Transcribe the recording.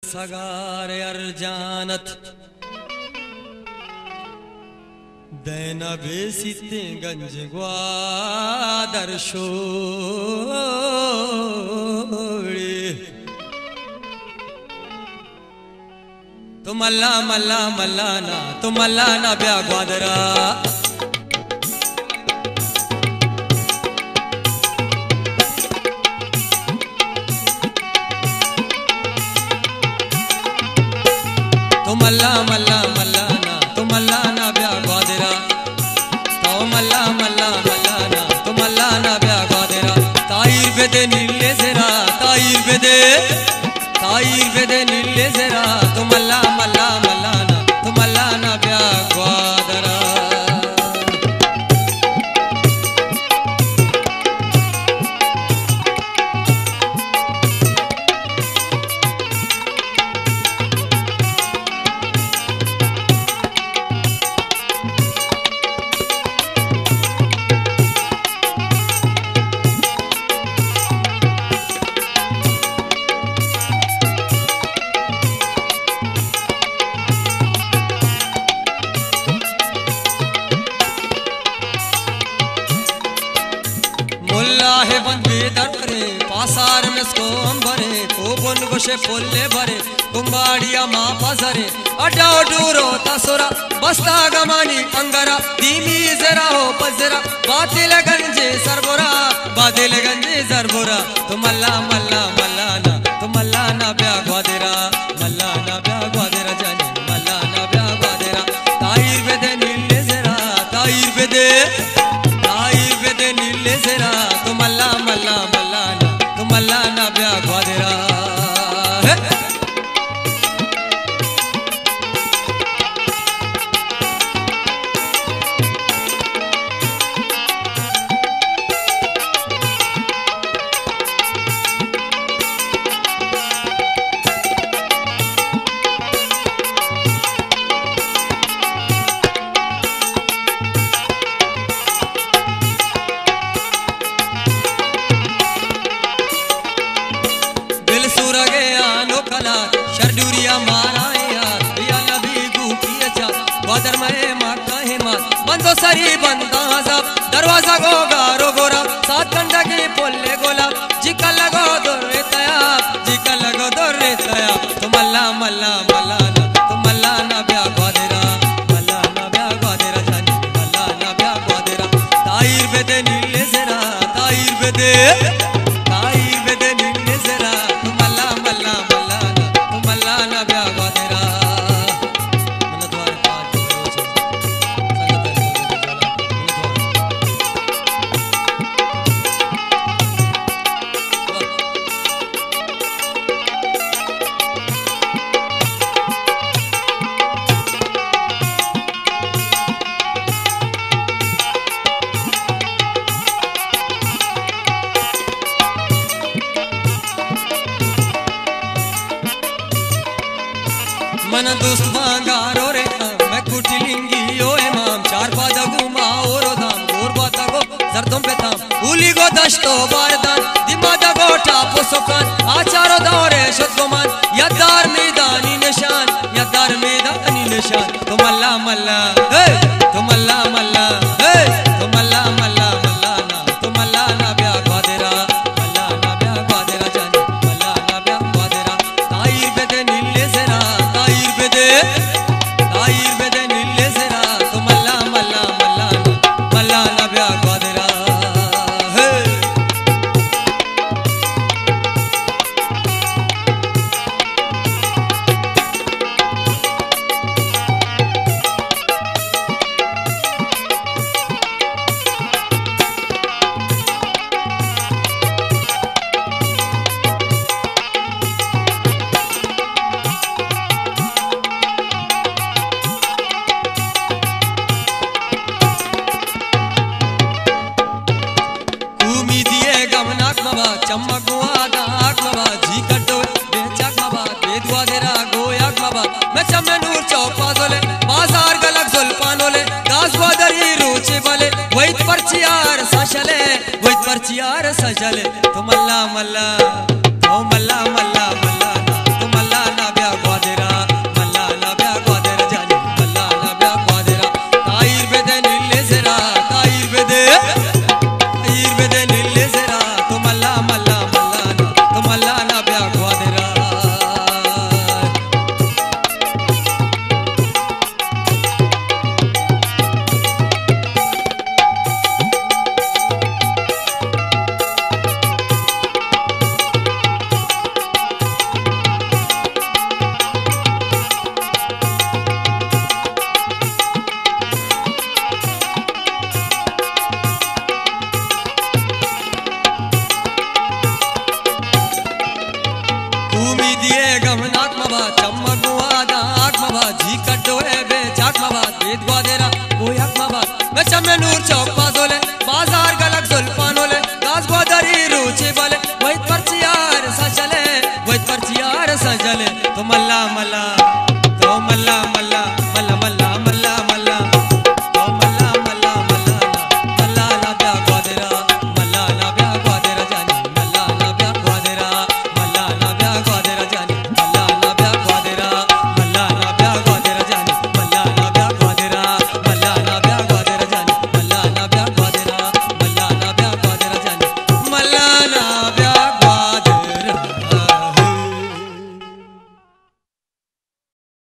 सगार अर्जानत दैना बेसिते गंज ग्वादर शोड़े तो मल्ला मल्ला मल्लाना तो मल्लाना ब्या ग्वादरा मल्ला मल्ला मल्लाना तो मल्लाना ब्या ग्वादरा तो मल्ला मल्ला मल्लाना तो मल्लाना ब्या ग्वादरा ताईर बेदे नीले जरा ताईर बेदे नीले जरा तो मल्ला मल्ला मल्लाना तो मल्लाना ब्या ग्वादरा पासार में स्कोम भरे कोबन गोशे फोल्ले भरे कुंबाड़िया माँ पसरे अड्डा डूरो तसुरा बस्ता गमानी अंगरा दीमी जरा हो पजरा बातिल गंजे सरबोरा तो मल्ला मल्ला मल्लाना तो मल्लाना ब्या ग्वादरा मल्लाना ब्या ग्वादरा जाने मल्लाना ब्या ग्वादरा ताईर बेदे नीले जरा ताईर बेदे नीले जरा तो मल्ला मल्ला मल्लाना तो मल्लाना ब्या ग्वादरा शरडूरिया मारा यार बिया नबी गुपिया चा ग्वादर में माका है मार बंदो सरी बंदा सब दरवाजा गो गारो गोरा सात कंडा के पोले गोला जिका लगो दोरे तया तो मल्ला मल्ला मल्लाना तो मल्लाना ब्या ग्वादरा जानी मल्लाना ब्या ग्वादरा ताईर बेदे नीले जरा ताईर बेदे नीले जरा तो मल्ला मल्ला मल्लाना ब्या ग्वादरा मन दोस्त मांगारो रे मैं कुटिलिंगी ओ इमाम चार पादा घुमा ओरो दाम गोर बाता गो जरदम पे ताम उली गो दश्तो बारदान दिमादा गो टापो सोकान आचारो दौरे शतगोमान यद्दार मैदानी निशान तो मल्ला मल्ला तो मल्ला मल्ला तो मल्ला मल्ला मल्लाना तो मल्लाना ब्या ग्वादरा जाने मल्लाना ब्या ग्वादरा ताईर बेदे नीले जरा ताईर बेदे नीले जरा तो मल्ला मल्ला मल्लाना ब्या ग्वादरा चम्मक आग बाबा जी कटो बेचक बाबा बेद ग्वादरा गोयाक बाबा मैं चम्मे नूर चौपा जोले बाजार गलक जुल्फानोले दास ग्वादरी रूचे बले वैत परचियार सशले तो मल्ला मल्ला तो मल्ला मल्ला मल्लाना तो मल्लाना ब्या बाबा चम्मक गुआदा आग बाबा जी कटोए बे चाक बाबा वेद ग्वादेरा वो याक बाबा मैं चम्मे नूर चौक पासोले बाजार गलक जुल्फानोले गाज ग्वादरी रूचे बले वही परचियार सा चले वही परचियार सा चले तो मल्ला मल्ला मल्ला मल्ला